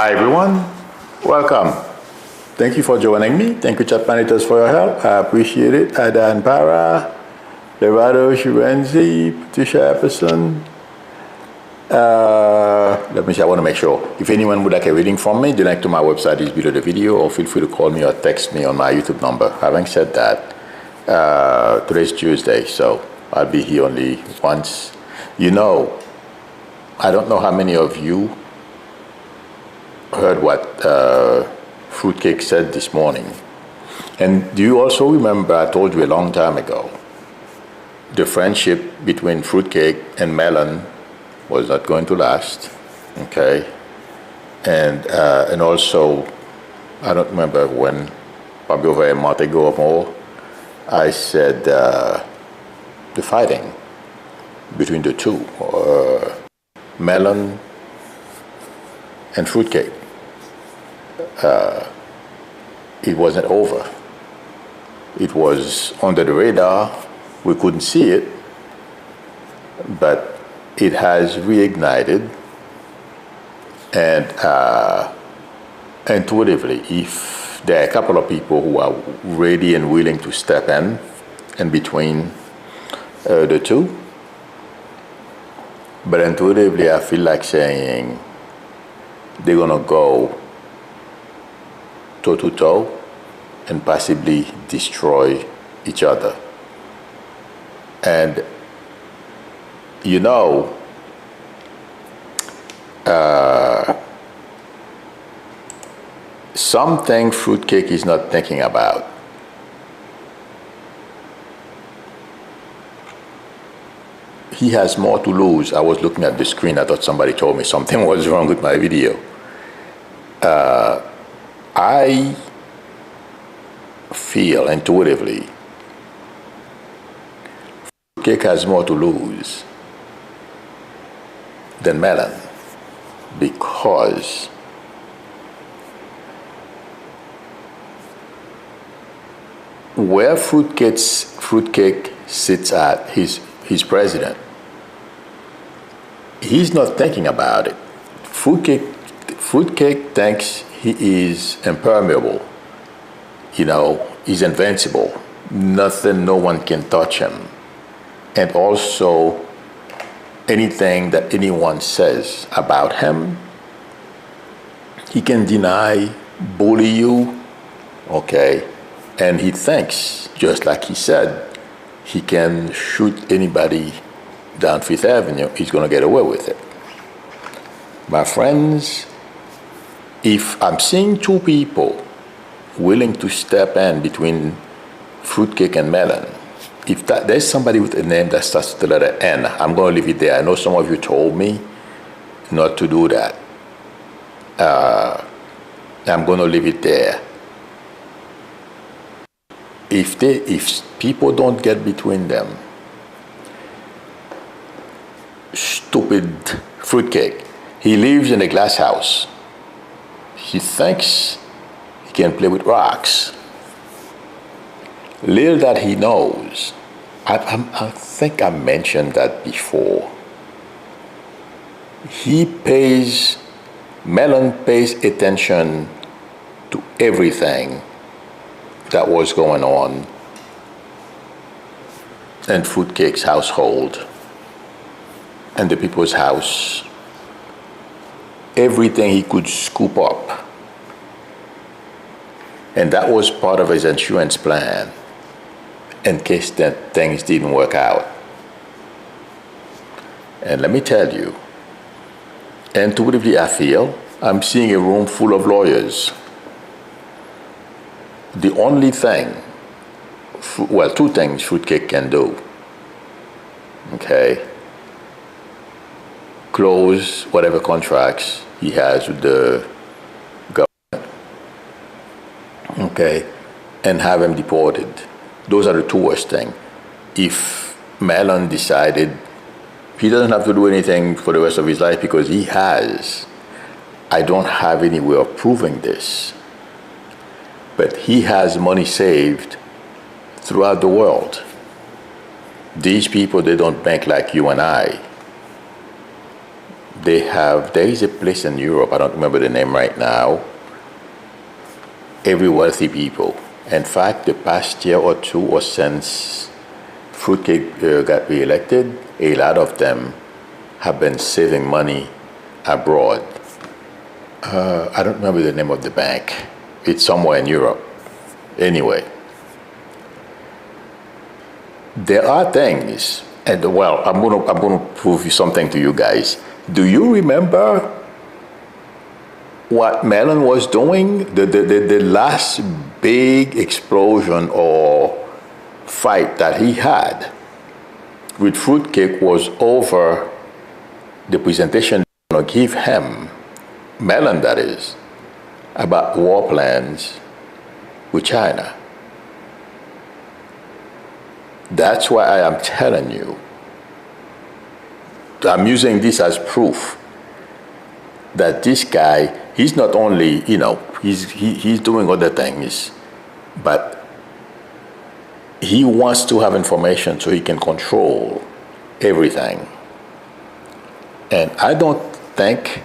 Hi everyone, welcome. Thank you for joining me. Thank you, chat managers, for your help. I appreciate it. Adan Para, Levado Shirenzi, Patricia Epperson. Let me see, I want to make sure. If anyone would like a reading from me, the link to my website is below the video, or feel free to call me or text me on my YouTube number. Having said that, today's Tuesday, so I'll be here only once. You know, I don't know how many of you heard what Fruitcake said this morning. And do you also remember I told you a long time ago, the friendship between Fruitcake and Melon was not going to last, okay? And also, I don't remember when, probably over a month ago or more, I said the fighting between the two, Melon and Fruitcake, it wasn't over. It was under the radar. We couldn't see it, but it has reignited. And intuitively, if there are a couple of people who are ready and willing to step in between the two, but intuitively I feel like saying they're gonna go toe-to-toe and possibly destroy each other. And you know, something Fruitcake is not thinking about. He has more to lose. I was looking at the screen. I thought somebody told me something was wrong with my video. I feel intuitively Fruitcake has more to lose than Melon, because where Fruitcake sits at, he's president. He's not thinking about it. Fruitcake thinks he is impermeable. You know, he's invincible. Nothing, no one can touch him. And also, anything that anyone says about him, he can deny, bully you, okay? And he thinks, just like he said, he can shoot anybody down Fifth Avenue, he's gonna get away with it. My friends, if I'm seeing two people willing to step in between Fruitcake and Melon, if there's somebody with a name that starts with the letter N, I'm gonna leave it there. I know some of you told me not to do that. I'm gonna leave it there. If people don't get between them, stupid Fruitcake, he lives in a glass house. He thinks he can play with rocks. Little that he knows, I think I mentioned that before. Melon pays attention to everything that was going on in Fruitcake's household and the people's house. Everything he could scoop up. And that was part of his insurance plan in case that things didn't work out. And let me tell you, intuitively I feel I'm seeing a room full of lawyers. The only thing, well, two things Fruitcake can do, okay? Close whatever contracts he has with the government, okay, and have him deported. Those are the two worst things. If Melon decided he doesn't have to do anything for the rest of his life because he has, I don't have any way of proving this, but he has money saved throughout the world. These people, they don't bank like you and I. there is a place in Europe, I don't remember the name right now, every wealthy people. In fact, the past year or two, or since Fruitcake got re-elected, a lot of them have been saving money abroad. I don't remember the name of the bank. It's somewhere in Europe. Anyway, there are things, and well, I'm gonna prove you something to you guys. Do you remember what Melon was doing? The last big explosion or fight that he had with Fruitcake was over the presentation they're gonna give him, Melon that is, about war plans with China. That's why I am telling you, I'm using this as proof that this guy, he's not only, he's doing other things, but he wants to have information so he can control everything. And I don't think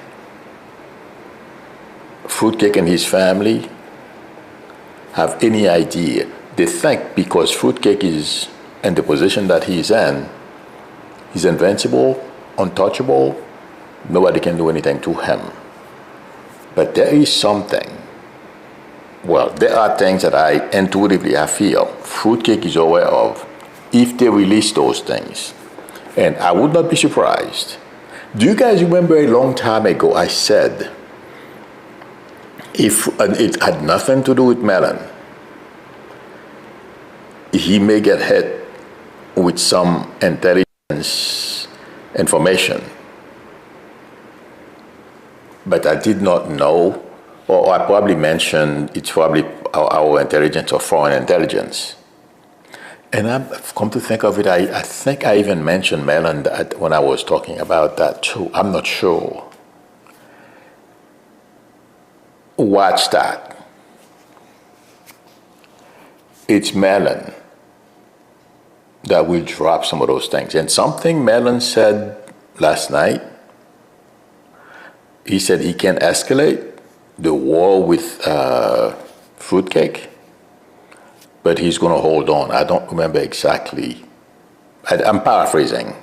Fruitcake and his family have any idea. They think because Fruitcake is in the position that he's in, he's invincible, untouchable, nobody can do anything to him. But there is something, well, there are things that I intuitively feel Fruitcake is aware of if they release those things. And I would not be surprised. Do you guys remember a long time ago I said, if it had nothing to do with Melon, he may get hit with some intelligence information. But I did not know, or I probably mentioned it's probably our intelligence or foreign intelligence. And I've come to think of it, I think I even mentioned Melon when I was talking about that too. I'm not sure. Watch that. It's Melon that will drop some of those things. And something Melon said last night, he said he can escalate the war with Fruitcake, but he's going to hold on. I don't remember exactly. I'm paraphrasing,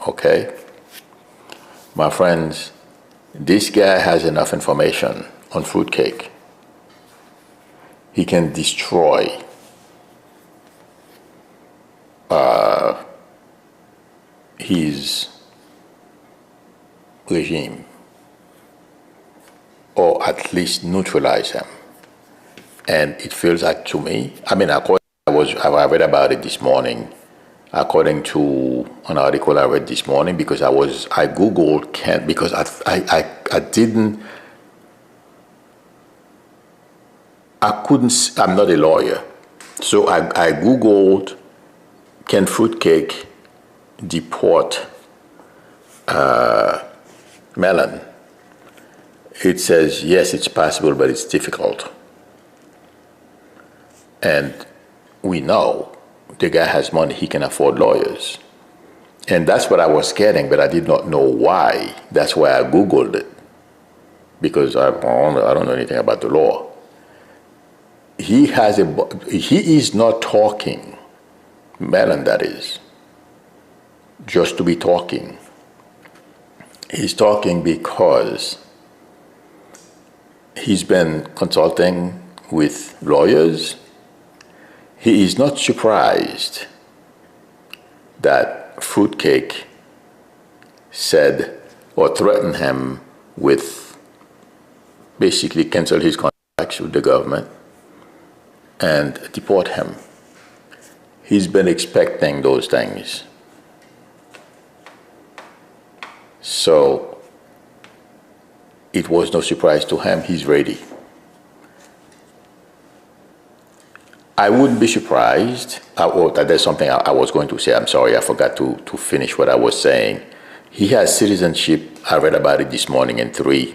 okay? My friends, this guy has enough information on Fruitcake. He can destroy his regime, or at least neutralize him. And it feels like to me, I mean, I read about it this morning, according to an article I read this morning, because I Googled because I'm not a lawyer. So I Googled, can Fruitcake deport Melon? It says, yes, it's possible, but it's difficult. And we know the guy has money, he can afford lawyers. And that's what I was getting, but I did not know why. That's why I Googled it, because I don't know anything about the law. He is not talking, Melon that is, just to be talking. He's talking because he's been consulting with lawyers. He is not surprised that Fruitcake said or threatened him with basically cancel his contracts with the government and deport him. He's been expecting those things. So it was no surprise to him. He's ready. I wouldn't be surprised. There's something I was going to say. I'm sorry, I forgot to finish what I was saying. He has citizenship, I read about it this morning, in 3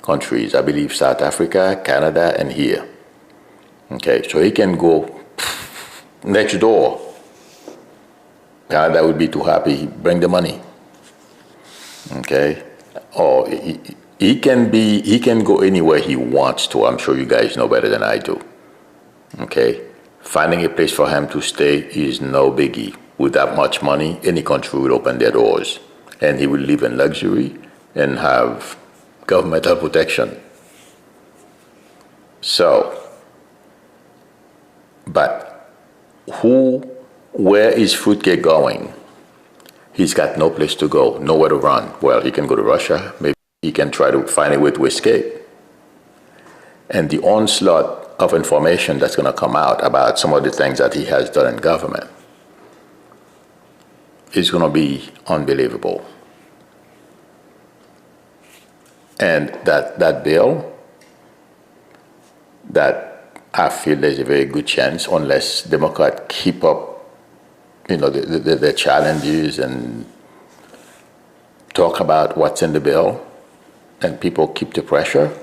countries. I believe South Africa, Canada, and here. Okay, so he can go next door. Canada would be too happy. Bring the money. Okay, or he can go anywhere he wants to. I'm sure you guys know better than I do. Okay, finding a place for him to stay is no biggie. With that much money, any country will open their doors, and he will live in luxury and have governmental protection. So, but where is Fruitcake going? He's got no place to go, nowhere to run. Well, he can go to Russia. Maybe he can try to find a way to escape. And the onslaught of information that's going to come out about some of the things that he has done in government is going to be unbelievable. And that bill, that I feel there's a very good chance, unless Democrats keep up, the challenges and talk about what's in the bill, and people keep the pressure,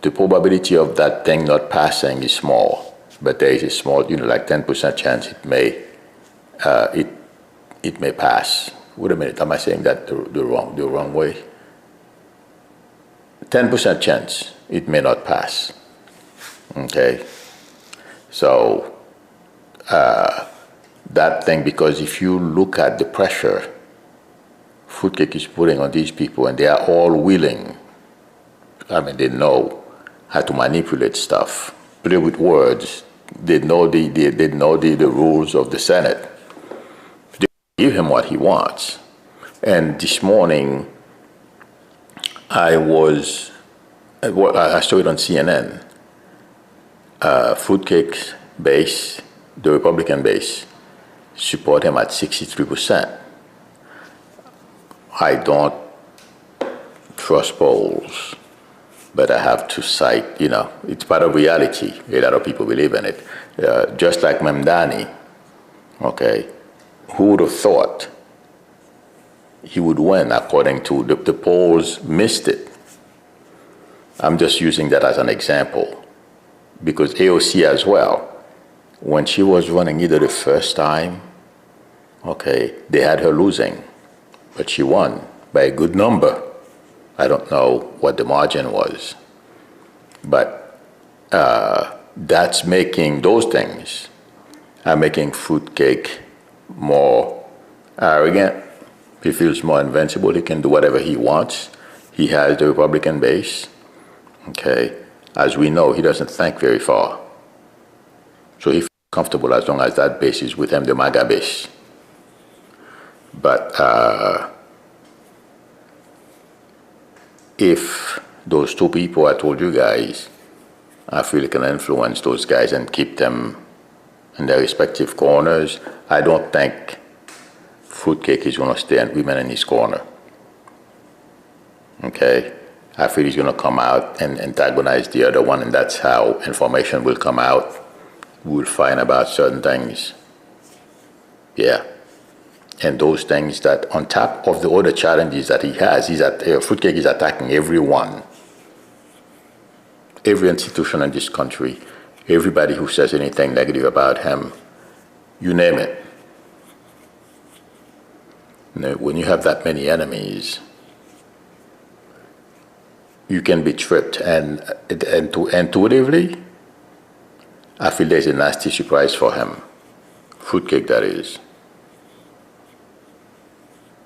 the probability of that thing not passing is small. But there is a small, like 10% chance it may pass. Wait a minute, am I saying that the wrong way? 10% chance it may not pass. Okay, so that thing, because if you look at the pressure Fruitcake is putting on these people, and they are all willing, they know how to manipulate stuff, play with words. They know the rules of the Senate. They give him what he wants. And this morning, I saw it on CNN. Fruitcake's base, the Republican base, support him at 63%. I don't trust polls, but I have to cite, it's part of reality. A lot of people believe in it. Just like Mamdani, okay, who would have thought he would win according to the polls missed it. I'm just using that as an example, because AOC as well, when she was running either the first time, okay, they had her losing, but she won by a good number. I don't know what the margin was, but that's making, those things are making Fruitcake more arrogant. He feels more invincible. He can do whatever he wants. He has the Republican base. Okay, as we know, he doesn't think very far. So he feels comfortable as long as that base is with him, the MAGA base. But if those two people I told you guys, I feel can influence those guys and keep them in their respective corners, I don't think Fruitcake is going to stay and women in his corner. Okay? I feel he's going to come out and antagonize the other one, and that's how information will come out. We'll find about certain things. Yeah. And those things that, on top of the other challenges that he has, Fruitcake is attacking everyone. Every institution in this country, everybody who says anything negative about him, you name it. When you have that many enemies, you can be tripped, and intuitively, I feel there's a nasty surprise for him. Fruitcake, that is.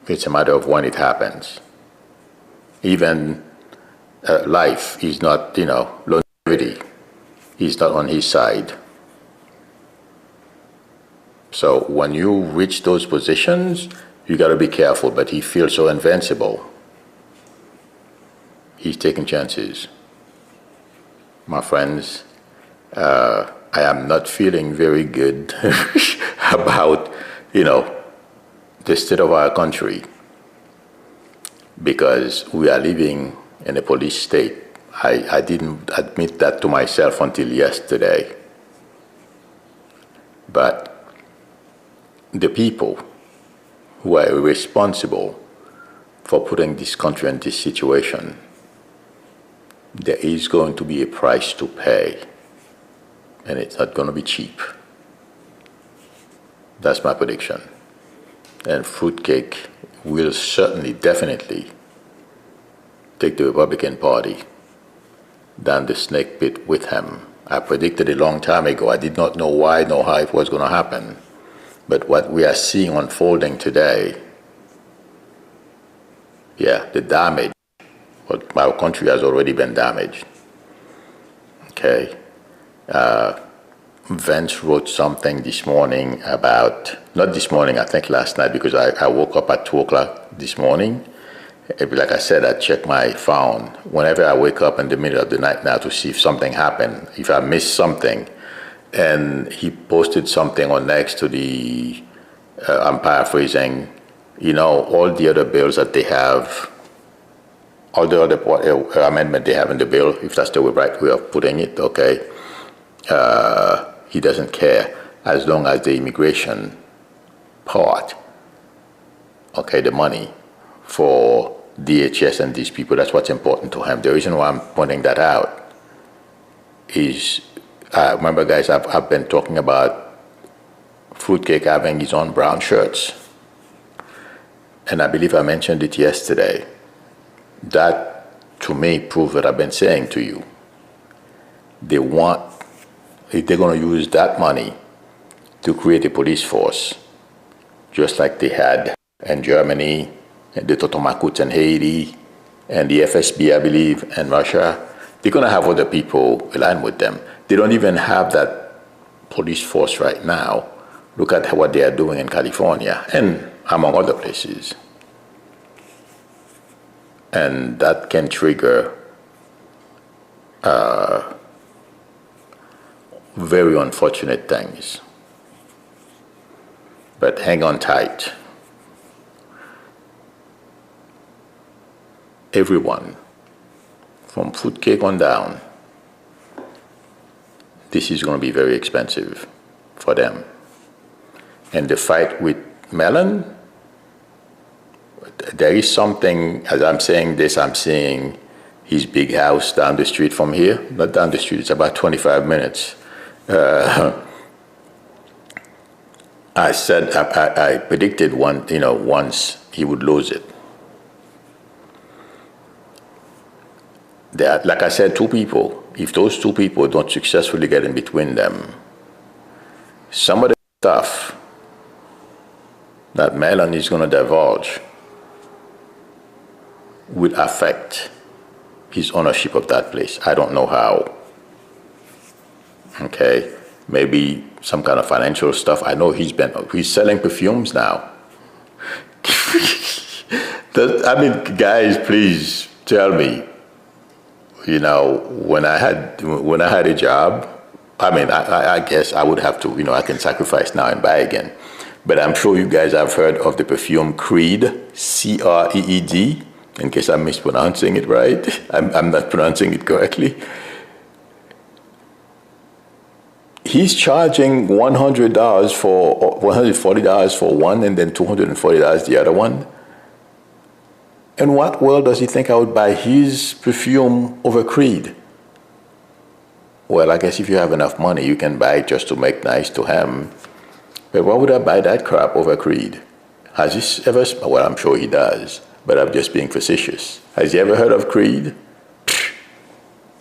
It's a matter of when it happens. Even life is not, longevity is not on his side. So when you reach those positions, you got to be careful, but he feels so invincible. He's taking chances. My friends, I am not feeling very good about, the state of our country, because we are living in a police state. I didn't admit that to myself until yesterday. But the people who are responsible for putting this country in this situation, there is going to be a price to pay, and it's not going to be cheap. That's my prediction. And Fruitcake will certainly, definitely take the Republican Party down the snake pit with him. I predicted a long time ago. I did not know why nor how it was going to happen. But what we are seeing unfolding today, the damage, what our country has already been damaged. Okay. Vance wrote something this morning about, not this morning, I think last night, because I woke up at 2 o'clock this morning. Like I said, I check my phone whenever I wake up in the middle of the night now to see if something happened, if I missed something. And he posted something on next to the, I'm paraphrasing, all the other bills that they have, all the other amendment they have in the bill, if that's the right way of putting it, okay. He doesn't care as long as the immigration part, okay, the money for DHS and these people, that's what's important to him. The reason why I'm pointing that out is, remember guys, I've been talking about Fruitcake having his own brown shirts. And I believe I mentioned it yesterday. That, to me, proves what I've been saying to you. They want, if they're going to use that money to create a police force, just like they had in Germany, and the Totomakuts in Haiti, and the FSB, I believe, in Russia, they're going to have other people aligned with them. They don't even have that police force right now. Look at what they are doing in California and among other places. And that can trigger very unfortunate things. But hang on tight. Everyone, from Fruitcake on down, this is going to be very expensive for them. And the fight with Melon, there is something, as I'm saying this, I'm seeing his big house down the street from here. Not down the street, it's about 25 minutes. I said, I predicted once he would lose it. There, like I said, two people. If those two people don't successfully get in between them, some of the stuff that Melon is going to divulge will affect his ownership of that place. I don't know how. Okay, maybe some kind of financial stuff. I know he's selling perfumes now. Guys, please tell me. When I had a job, I guess I would have to, I can sacrifice now and buy again. But I'm sure you guys have heard of the perfume Creed, C-R-E-E-D, in case I'm mispronouncing it right. I'm not pronouncing it correctly. He's charging $140 for one and then $240 the other one. In what world does he think I would buy his perfume over Creed? Well, I guess if you have enough money, you can buy it just to make nice to him. But why would I buy that crap over Creed? Has he ever, well, I'm sure he does, but I'm just being facetious. Has he ever heard of Creed?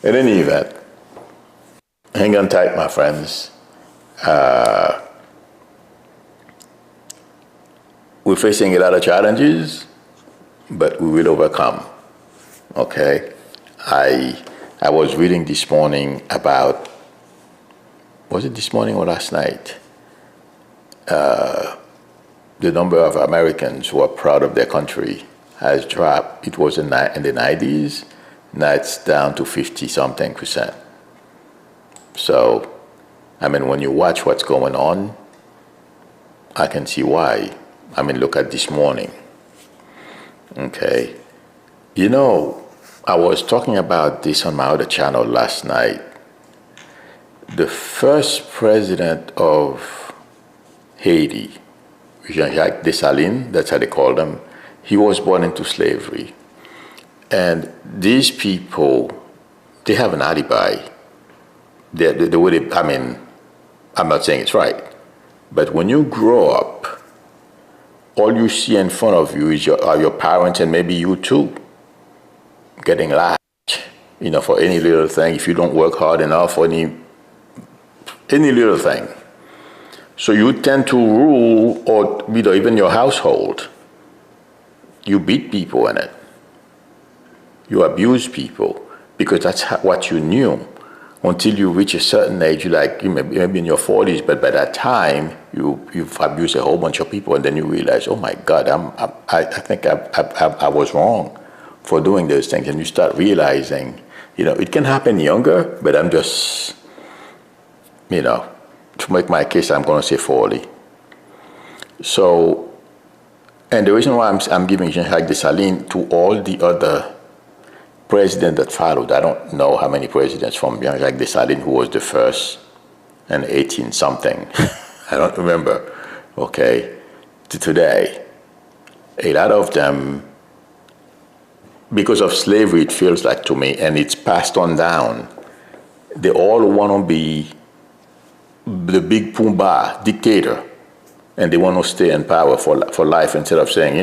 In any event, hang on tight, my friends. We're facing a lot of challenges, but we will overcome. Okay? I was reading this morning about, was it this morning or last night? The number of Americans who are proud of their country has dropped. It was in the 90s. Now it's down to 50-something%. So, when you watch what's going on, I can see why. Look at this morning. Okay. I was talking about this on my other channel last night. The first president of Haiti, Jean-Jacques Dessalines, that's how they called him, he was born into slavery. And these people, they have an alibi. The way they, I'm not saying it's right, but when you grow up all you see in front of you is are your parents and maybe you too getting lashed, for any little thing if you don't work hard enough for any little thing. So you tend to rule, or even your household. You beat people in it. You abuse people because that's what you knew until you reach a certain age. You maybe in your 40s, but by that time you've abused a whole bunch of people, and then you realize, oh my God, I think I was wrong for doing those things, and you start realizing, it can happen younger, but I'm just, to make my case, I'm going to say 40. So, and the reason why I'm giving Jean-Jacques Dessalines to all the other presidents that followed, I don't know how many presidents from Jean-Jacques Dessalines, who was the first, and 18 something, I don't remember, okay, to today. A lot of them, because of slavery, it feels like to me, and it's passed on down, they all want to be the big Pumbaa dictator, and they want to stay in power for life instead of saying,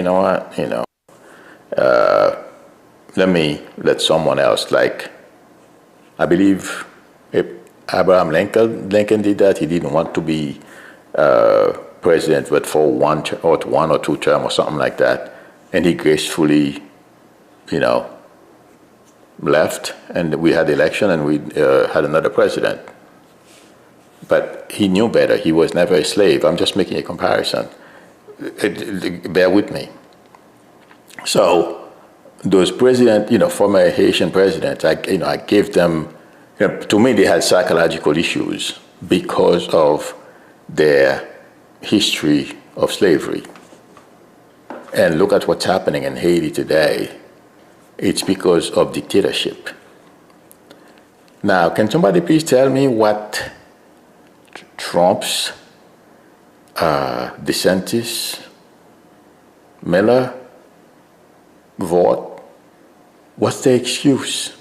let someone else, like, I believe Abraham Lincoln did that. He didn't want to be president, but for one or two terms or something like that, and he gracefully, left, and we had election, and we had another president. But he knew better. He was never a slave. I'm just making a comparison. Bear with me. So those former Haitian presidents, I gave them, to me, they had psychological issues because of their history of slavery. And look at what's happening in Haiti today. It's because of dictatorship. Now, can somebody please tell me what Trump's, DeSantis, Miller, Vaught, what's their excuse?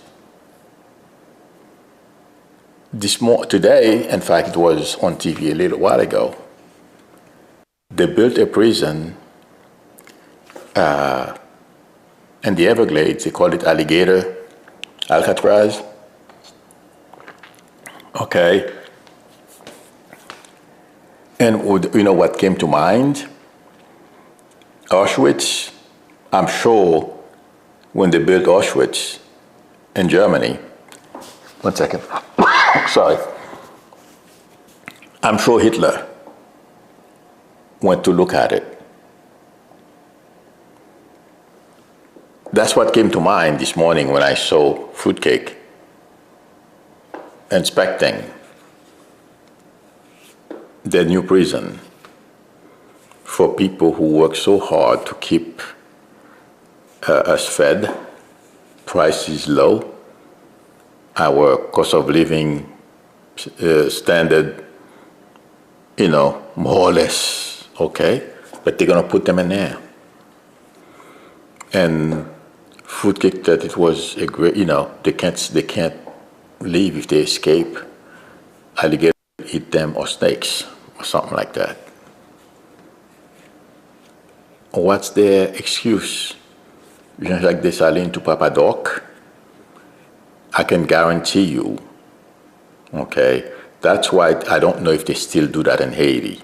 Today, in fact, it was on TV a little while ago, they built a prison in the Everglades. They call it Alcatraz. Okay. And what came to mind? Auschwitz. I'm sure when they built Auschwitz in Germany, 1 second, sorry. I'm sure Hitler went to look at it. That's what came to mind this morning when I saw Fruitcake inspecting the new prison for people who work so hard to keep us fed, prices low, our cost of living standard, more or less okay, but they're gonna put them in there. And Fruitcake that it was a great, they can't leave if they escape. Alligators eat them, or snakes, or something like that. What's their excuse? Jean-Jacques Dessalines to Papa Doc? I can guarantee you, okay, that's why I don't know if they still do that in Haiti,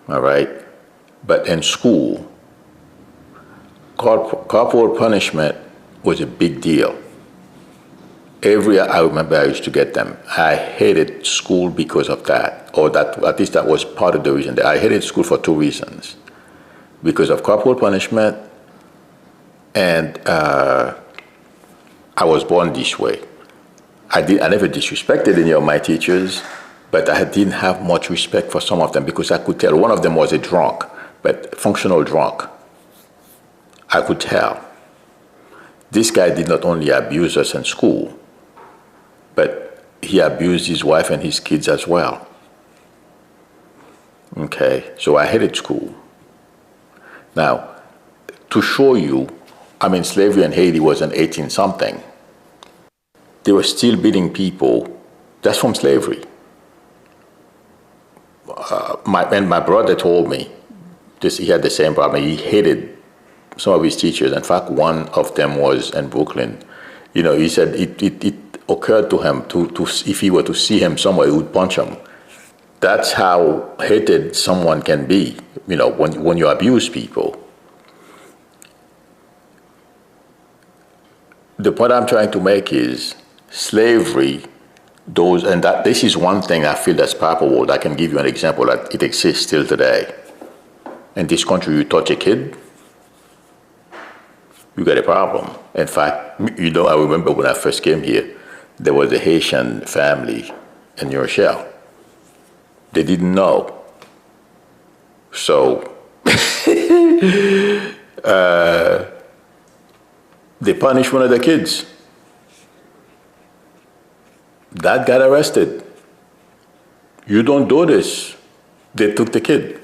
all right? But in school, corporal punishment was a big deal. I remember I used to get them. I hated school because of that, or that at least that was part of the reason. I hated school for two reasons. Because of corporal punishment, and I was born this way. I never disrespected any of my teachers, but I didn't have much respect for some of them because I could tell. One of them was a drunk, but functional drunk. I could tell. This guy did not only abuse us in school, but he abused his wife and his kids as well. Okay, so I hated school. Now, to show you, slavery in Haiti was in 18-something. They were still beating people. That's from slavery. My brother told me, he had the same problem. He hated some of his teachers. In fact, one of them was in Brooklyn. He said it occurred to him to if he were to see him somewhere, he would punch him. That's how hated someone can be, when you abuse people. The point I'm trying to make is slavery, this is one thing I feel that's palpable. I can give you an example that it exists still today. In this country, you touch a kid, you got a problem. In fact, I remember when I first came here, there was a Haitian family in New Rochelle. They didn't know. So they punished one of the kids. That got arrested. You don't do this. They took the kid.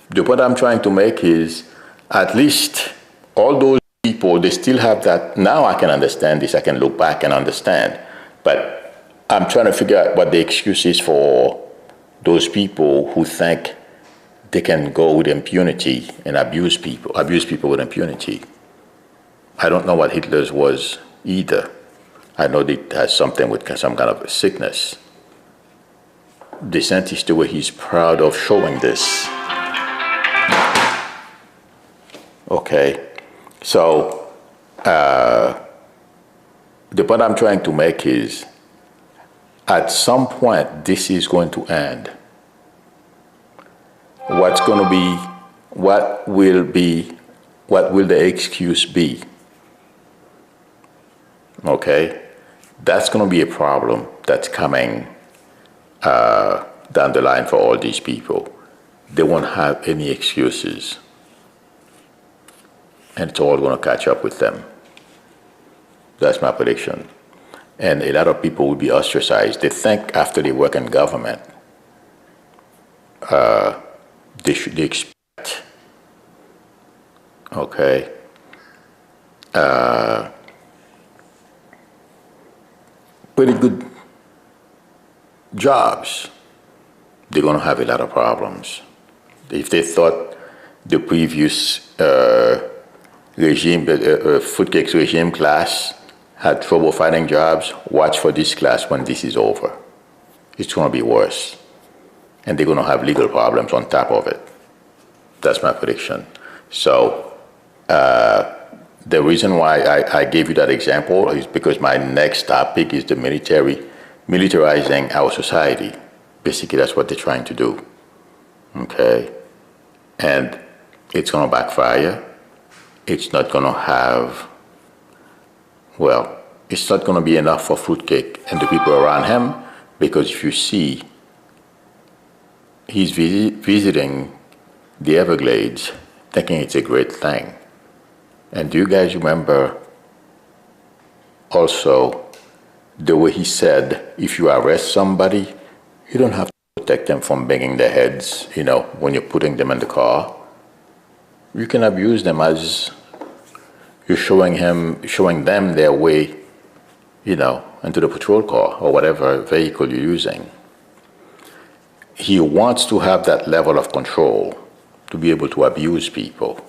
The point I'm trying to make is, at least all those people, they still have that. Now I can understand this. I can look back and understand. But I'm trying to figure out what the excuse is for those people who think they can go with impunity and abuse people with impunity. I don't know what Hitler's was either. I know that it has something with some kind of a sickness. DeSantis, the way he's proud of showing this. Okay, so the point I'm trying to make is, at some point, this is going to end. What will the excuse be? Okay, that's going to be a problem that's coming down the line for all these people. They won't have any excuses, and it's all going to catch up with them. That's my prediction. And a lot of people will be ostracized. They think after they work in government, they expect, okay, pretty good jobs. They're going to have a lot of problems. If they thought the previous regime, Footcake's regime class, had trouble finding jobs, watch for this class when this is over. It's going to be worse. And they're going to have legal problems on top of it. That's my prediction. So the reason why I gave you that example is because my next topic is the militarizing our society. Basically, that's what they're trying to do. Okay? And it's going to backfire. It's not going to have, well, it's not going to be enough for Fruitcake and the people around him, because if you see, he's visiting the Everglades thinking it's a great thing. And do you guys remember also the way he said, if you arrest somebody, you don't have to protect them from banging their heads, when you're putting them in the car. You can abuse them as you're showing them their way, into the patrol car or whatever vehicle you're using. He wants to have that level of control to be able to abuse people.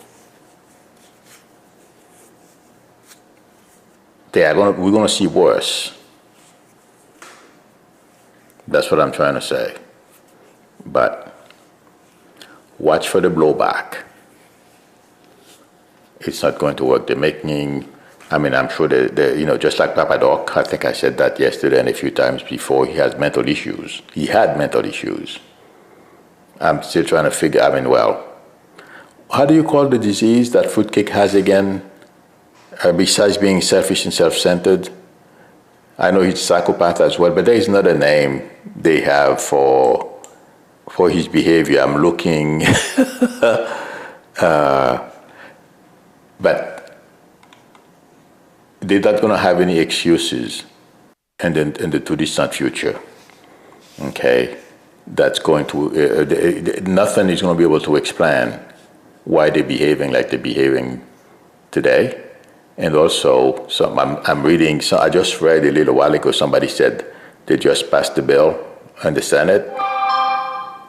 We're going to see worse. That's what I'm trying to say. But watch for the blowback. It's not going to work. I'm sure just like Papa Doc, I think I said that yesterday and a few times before, he has mental issues. He had mental issues. I'm still trying to figure, how do you call the disease that Fruitcake has again, besides being selfish and self-centered? I know he's a psychopath as well, but there is another name they have for his behavior. I'm looking, but they're not going to have any excuses in the too distant future. Okay, that's going to nothing is going to be able to explain why they're behaving like they're behaving today. And also, I'm reading. So I just read a little while ago. Somebody said they just passed the bill in the Senate.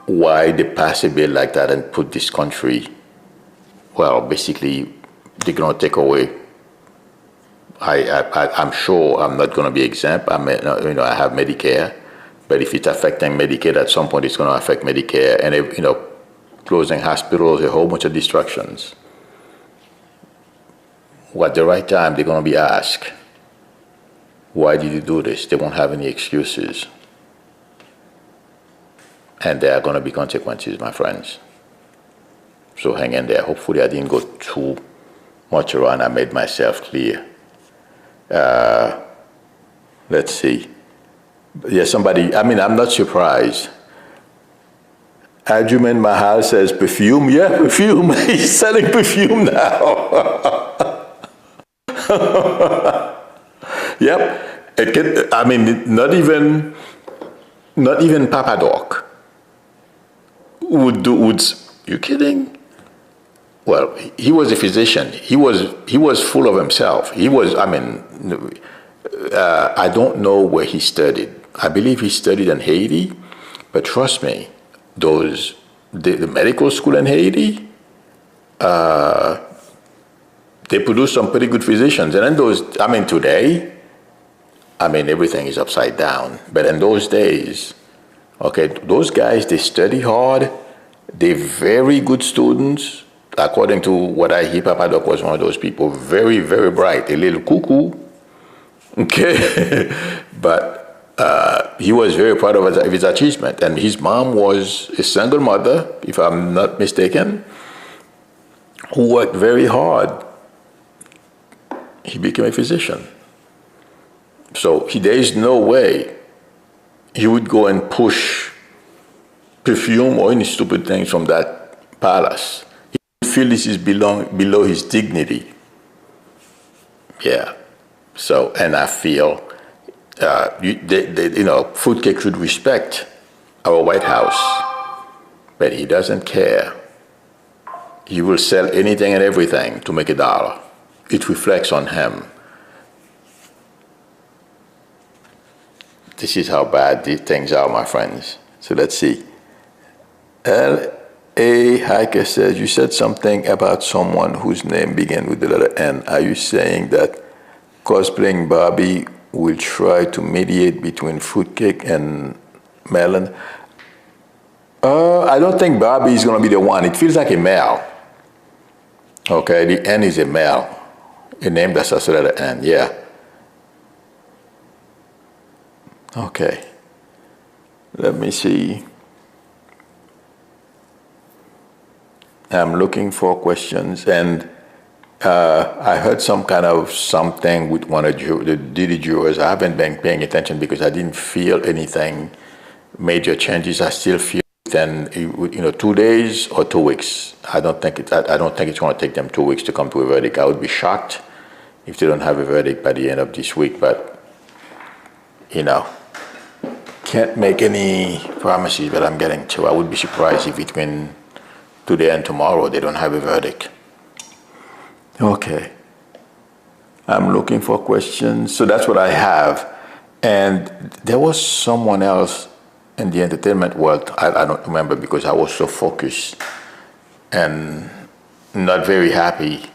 Why they pass a bill like that and put this country well, basically, they're going to take away. I'm sure I'm not going to be exempt. I have Medicare, but if it's affecting Medicaid at some point, it's going to affect Medicare, and closing hospitals, a whole bunch of distractions. At the right time, they're going to be asked, why did you do this? They won't have any excuses. And there are going to be consequences, my friends. So hang in there. Hopefully I didn't go too much around. I made myself clear. Let's see. Yeah, I'm not surprised. Adjuman Mahal says perfume. Yeah, perfume. He's selling perfume now. Yep. Not even Papa Doc would. You kidding? Well, he was a physician. He was full of himself. I don't know where he studied. I believe he studied in Haiti, but trust me, the medical school in Haiti, they produce some pretty good physicians. And in today, everything is upside down. But in those days, okay, those guys, they study hard. They're very good students. According to what I hear, Papa Doc was one of those people, very, very bright, a little cuckoo. Okay, but he was very proud of his achievement. And his mom was a single mother, if I'm not mistaken, who worked very hard. He became a physician. So there is no way he would go and push perfume or any stupid things from that palace. He would feel this is below his dignity. Yeah. So, and I feel, Fruitcake should respect our White House, but he doesn't care. He will sell anything and everything to make $1. It reflects on him. This is how bad these things are, my friends. So let's see. L.A. Hiker says, you said something about someone whose name began with the letter N. Are you saying that cosplaying Barbie will try to mediate between Fruitcake and Melon? I don't think Barbie is going to be the one. It feels like a male. Okay, the N is a male. A name that starts with the letter N, yeah. Okay. Let me see. I'm looking for questions, and I heard some kind of something with one of the DD jurors. I haven't been paying attention because I didn't feel anything major changes. I still feel within 2 days or 2 weeks. I don't think it's going to take them 2 weeks to come to a verdict. I would be shocked if they don't have a verdict by the end of this week. But can't make any promises. But I'm getting to. I would be surprised if between today and tomorrow they don't have a verdict. Okay. I'm looking for questions. So that's what I have. And there was someone else in the entertainment world. I don't remember because I was so focused and not very happy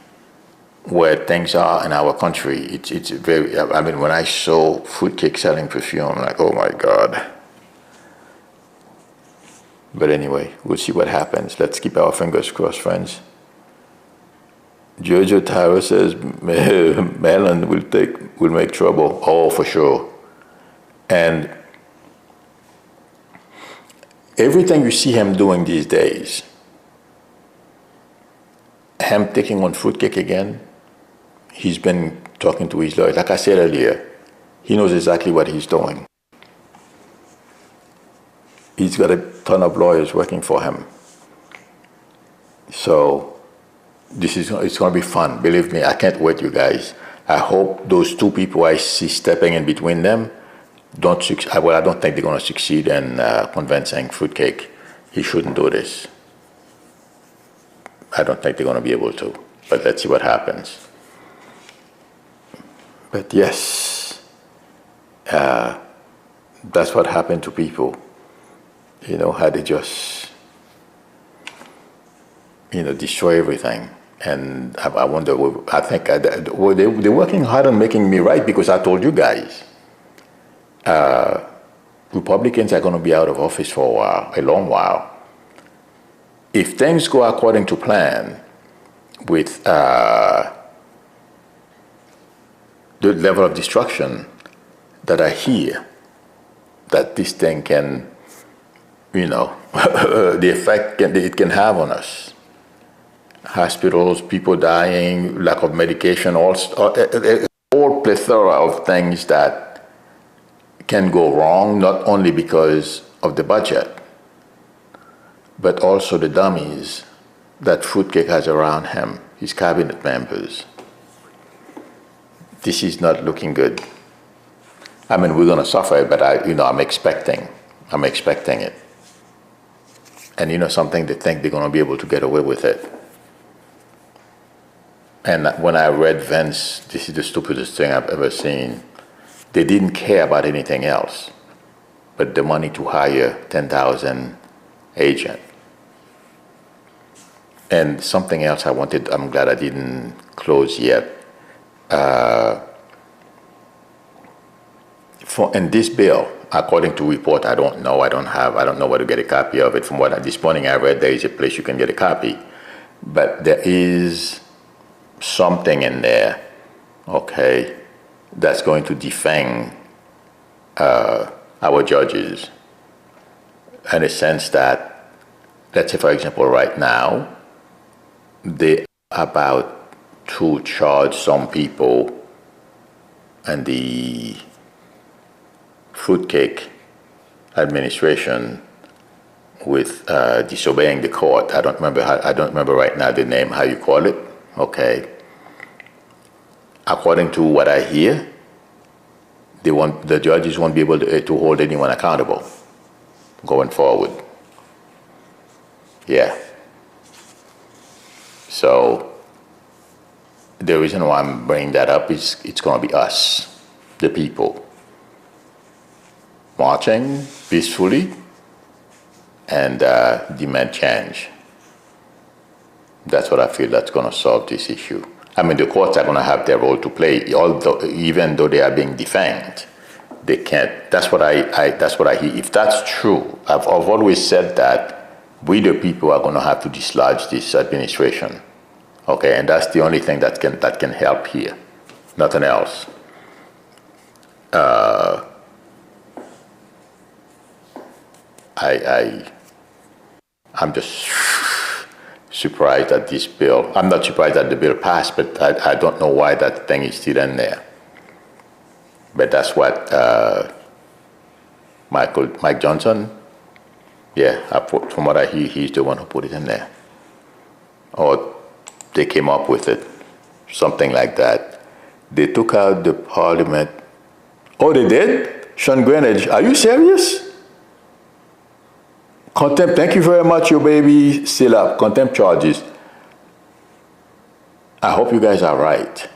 where things are in our country. It's very, when I saw Fruitcake selling perfume, I'm like, oh my God. But anyway, we'll see what happens. Let's keep our fingers crossed, friends. Jojo Tyro says Melon will make trouble. Oh, for sure. And everything you see him doing these days, him taking on Fruitcake again, he's been talking to his lawyers. Like I said earlier, he knows exactly what he's doing. He's got a ton of lawyers working for him. So it's going to be fun. Believe me, I can't wait, you guys. I hope those two people I see stepping in between them don't succeed. Well, I don't think they're going to succeed in convincing Fruitcake he shouldn't do this. I don't think they're going to be able to. But let's see what happens. But yes, that's what happened to people. How they just, destroy everything. And I wonder, I think, well, they're working hard on making me right, because I told you guys, Republicans are going to be out of office for a while, a long while. If things go according to plan, with the level of destruction that I hear, that this thing can, the effect it can have on us. Hospitals, people dying, lack of medication, all plethora of things that can go wrong, not only because of the budget, but also the dummies that Fruitcake has around him, his cabinet members. This is not looking good. I mean, we're going to suffer it, but I'm expecting it. And something, they think they're going to be able to get away with it. And when I read Vince, this is the stupidest thing I've ever seen. They didn't care about anything else but the money to hire 10,000 agents. And something else I'm glad I didn't close yet. In this bill, according to report, I don't know where to get a copy of it. From this morning I read, there is a place you can get a copy. But there is something in there, okay, that's going to defang our judges, in a sense that, let's say, for example, right now, they are about to charge some people and the Fruitcake administration with disobeying the court. I don't remember right now the name, how you call it. Okay. According to what I hear, the judges won't be able to hold anyone accountable going forward. Yeah. So the reason why I'm bringing that up is it's going to be us, the people, marching peacefully and demand change. That's what I feel that's going to solve this issue. I mean, the courts are going to have their role to play, even though they are being defanged. They can't. That's what I hear. If that's true, I've always said that we, the people, are going to have to dislodge this administration. Okay, and that's the only thing that can help here. Nothing else. I'm just surprised at this bill. I'm not surprised that the bill passed, but I don't know why that thing is still in there. But that's what Mike Johnson, from what I hear, he's the one who put it in there. Or they came up with it, something like that. They took out the parliament. Oh, they did? Sean Greenidge, are you serious? Contempt, thank you very much, your baby, still up. Contempt charges. I hope you guys are right.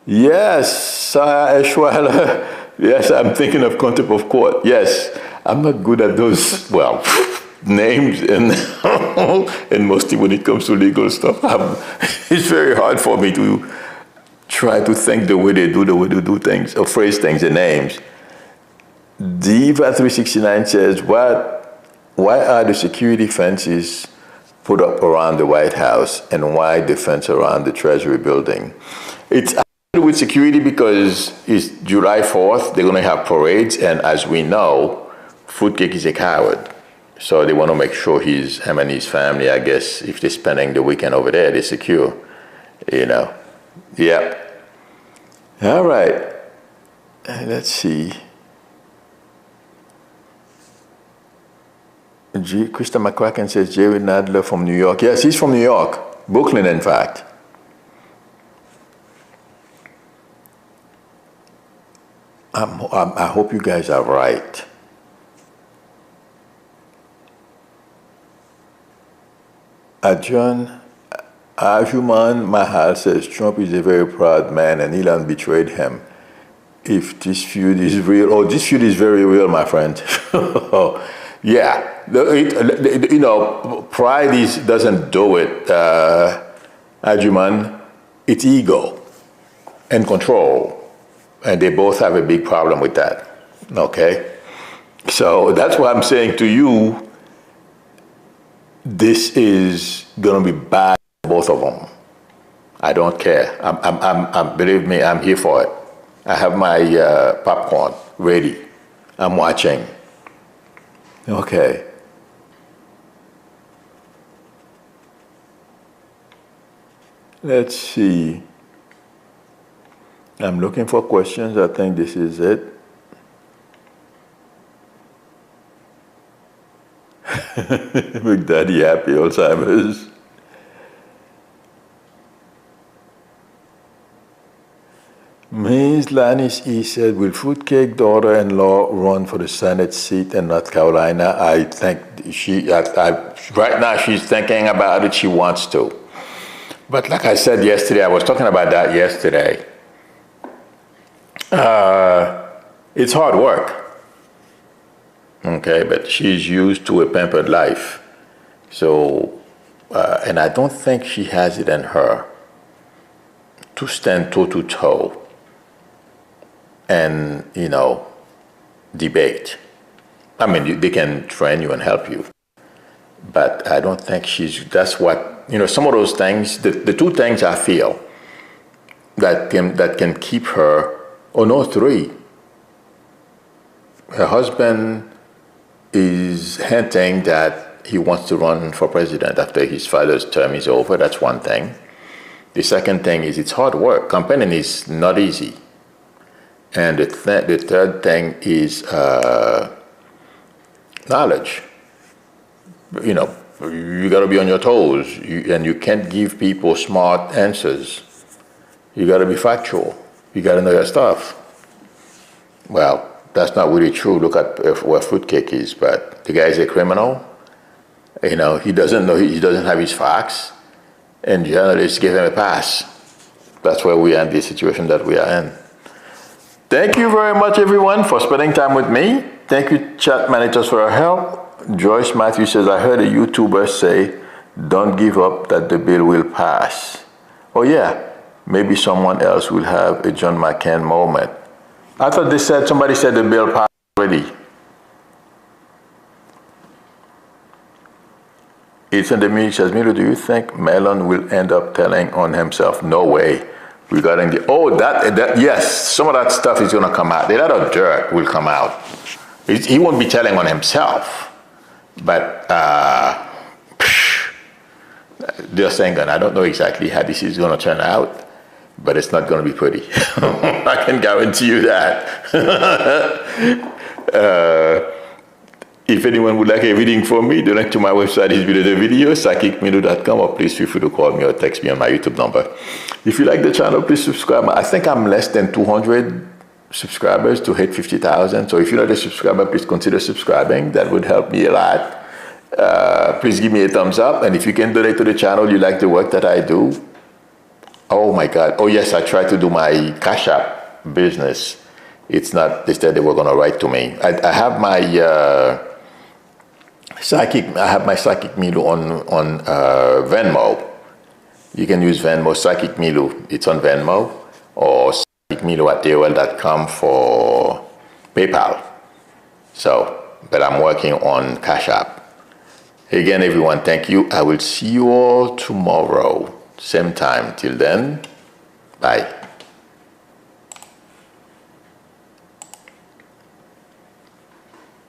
Yes, Eshwala. Yes, I'm thinking of contempt of court. Yes, I'm not good at those, names and mostly when it comes to legal stuff. It's very hard for me to try to think the way they do things, or phrase things in names. Diva 369 says, why are the security fences put up around the White House and why the fence around the Treasury building? It's with security because it's July 4th, they're going to have parades, and as we know, Fruitcake is a coward. So they want to make sure him and his family, I guess, if they're spending the weekend over there, they're secure, Yeah. All right. Let's see. Krista McCracken says, Jerry Nadler from New York. Yes, he's from New York. Brooklyn, in fact. I hope you guys are right. John Ajuman Mahal says, Trump is a very proud man and Elon betrayed him. If this feud is real, this feud is very real, my friend. Yeah, You know, pride doesn't do it, Ajuman. It's ego and control. And they both have a big problem with that. Okay? So that's why I'm saying to you, this is going to be bad for both of them. I don't care. Believe me, I'm here for it. I have my popcorn ready. I'm watching. Okay. Let's see. I'm looking for questions. I think this is it. Big Daddy happy Alzheimer's. Ms. Lanis E. said, will Fruitcake daughter-in-law run for the Senate seat in North Carolina? I think right now she's thinking about it. She wants to. But like I said yesterday, I was talking about that yesterday. It's hard work. Okay, but she's used to a pampered life. So, and I don't think she has it in her to stand toe-to-toe and, you know, debate. I mean, they can train you and help you. But I don't think that's what, you know, some of those things, the two things I feel that can keep her, or no, three. Her husband is hinting that he wants to run for president after his father's term is over. That's one thing. The second thing is it's hard work. Campaigning is not easy. And the third thing is knowledge. You know, you got to be on your toes, and you can't give people smart answers. You got to be factual. You got to know your stuff. Well, that's not really true. Look at where Fruitcake is, but the guy is a criminal. You know, he doesn't know, he doesn't have his facts, and journalists give him a pass. That's where we are in the situation that we are in. Thank you very much, everyone, for spending time with me. Thank you, chat managers, for your help. Joyce Matthew says, I heard a YouTuber say, don't give up, that the bill will pass. Oh yeah, maybe someone else will have a John McCain moment. I thought somebody said the bill passed already. It's in the music says, Milou, do you think Elon will end up telling on himself? No way. Regarding yes, some of that stuff is going to come out. A lot of dirt will come out. He won't be telling on himself. But they're saying that I don't know exactly how this is going to turn out, but it's not going to be pretty. I can guarantee you that. If anyone would like a reading from me, the link to my website is below the video, psychicmilou.com, or please feel free to call me or text me on my YouTube number. If you like the channel, please subscribe. I think I'm less than 200 subscribers to hit 50,000. So if you're not a subscriber, please consider subscribing. That would help me a lot. Please give me a thumbs up. And if you can donate to the channel, you like the work that I do. Oh my God. Oh yes, I tried to do my Cash App business. It's not, they said they were going to write to me. I have my Psychic Milou on Venmo. You can use Venmo, Psychic Milou. It's on Venmo, or psychicmilou@AOL.com for PayPal. So, but I'm working on Cash App. Again, everyone, thank you. I will see you all tomorrow, same time. Till then, bye.